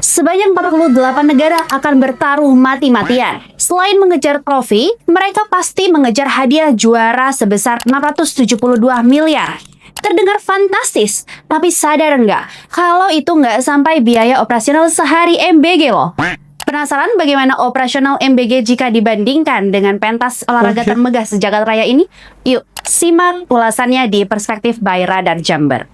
Sebanyak 48 negara akan bertaruh mati-matian. Selain mengejar trofi, mereka pasti mengejar hadiah juara sebesar 672 miliar. Terdengar fantastis, tapi sadar nggak kalau itu nggak sampai biaya operasional sehari MBG loh. Penasaran bagaimana operasional MBG jika dibandingkan dengan pentas olahraga termegah sejagat raya ini? Yuk, simak ulasannya di Perspektif by Radar Jember.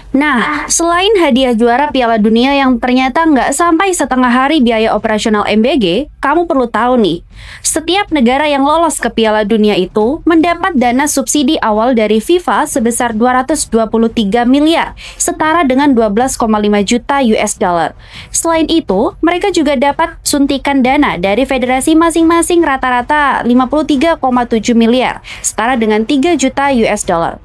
Nah, selain hadiah juara Piala Dunia yang ternyata nggak sampai setengah hari biaya operasional MBG, kamu perlu tahu nih, setiap negara yang lolos ke Piala Dunia itu mendapat dana subsidi awal dari FIFA sebesar 223 miliar, setara dengan 12,5 juta US dollar. Selain itu, mereka juga dapat suntikan dana dari federasi masing-masing rata-rata 53,7 miliar, setara dengan 3 juta US dollar.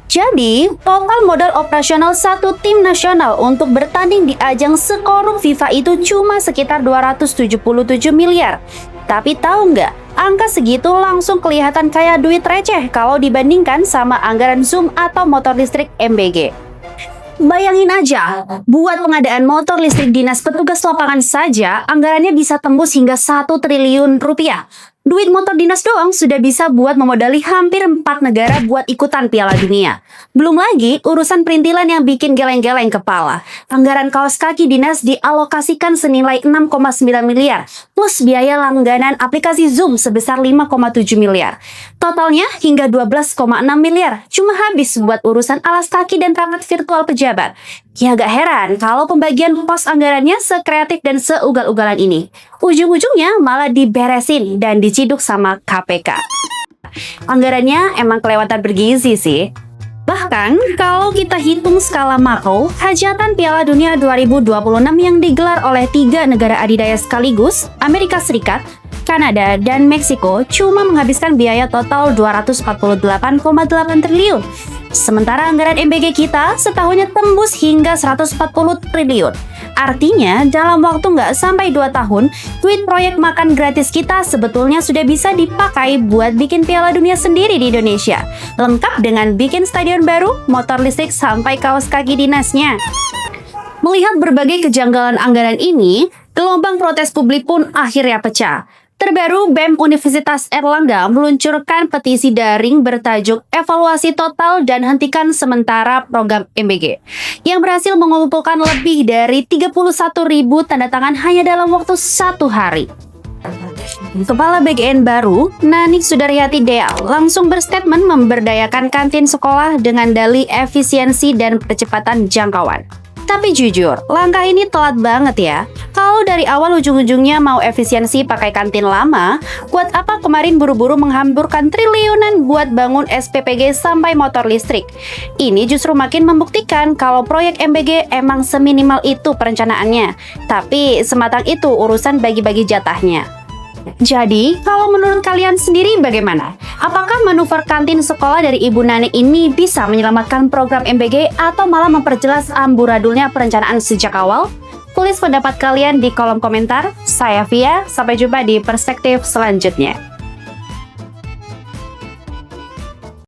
Jadi, total modal operasional satu tim nasional untuk bertanding di ajang sekorup FIFA itu cuma sekitar 277 miliar. Tapi tahu nggak, angka segitu langsung kelihatan kayak duit receh kalau dibandingkan sama anggaran Zoom atau motor listrik MBG. Bayangin aja, buat pengadaan motor listrik dinas petugas lapangan saja, anggarannya bisa tembus hingga 1 triliun rupiah. Duit motor dinas doang sudah bisa buat memodali hampir 4 negara buat ikutan Piala Dunia. Belum lagi urusan perintilan yang bikin geleng-geleng kepala. Anggaran kaos kaki dinas dialokasikan senilai 6,9 miliar, plus biaya langganan aplikasi Zoom sebesar 5,7 miliar. Totalnya hingga 12,6 miliar, cuma habis buat urusan alas kaki dan perangkat virtual pejabat. Ya gak heran kalau pembagian pos anggarannya sekreatif dan seugal-ugalan ini. Ujung-ujungnya malah diberesin dan diciduk sama KPK. Anggarannya emang kelewatan bergizi sih. Bahkan, kalau kita hitung skala makro, hajatan Piala Dunia 2026 yang digelar oleh 3 negara adidaya sekaligus, Amerika Serikat, Kanada, dan Meksiko cuma menghabiskan biaya total 248,8 triliun. Sementara anggaran MBG kita setahunnya tembus hingga 140 triliun. Artinya, dalam waktu nggak sampai 2 tahun, duit proyek makan gratis kita sebetulnya sudah bisa dipakai buat bikin Piala Dunia sendiri di Indonesia. Lengkap dengan bikin stadion baru, motor listrik, sampai kaos kaki dinasnya. Melihat berbagai kejanggalan anggaran ini, gelombang protes publik pun akhirnya pecah. Terbaru, BEM Universitas Erlangga meluncurkan petisi daring bertajuk Evaluasi Total dan Hentikan Sementara Program MBG yang berhasil mengumpulkan lebih dari 31.000 tanda tangan hanya dalam waktu 1 hari. Kepala BGN baru, Nanik Sudaryati Dea, langsung berstatement memberdayakan kantin sekolah dengan dalih efisiensi dan percepatan jangkauan. Tapi jujur, langkah ini telat banget ya. Kalau dari awal ujung-ujungnya mau efisiensi pakai kantin lama, buat apa kemarin buru-buru menghamburkan triliunan buat bangun SPPG sampai motor listrik? Ini justru makin membuktikan kalau proyek MBG emang seminimal itu perencanaannya. Tapi sematang itu urusan bagi-bagi jatahnya. Jadi, kalau menurut kalian sendiri bagaimana? Apakah manuver kantin sekolah dari Ibu Nanik ini bisa menyelamatkan program MBG atau malah memperjelas amburadulnya perencanaan sejak awal? Tulis pendapat kalian di kolom komentar. Saya Via, sampai jumpa di perspektif selanjutnya.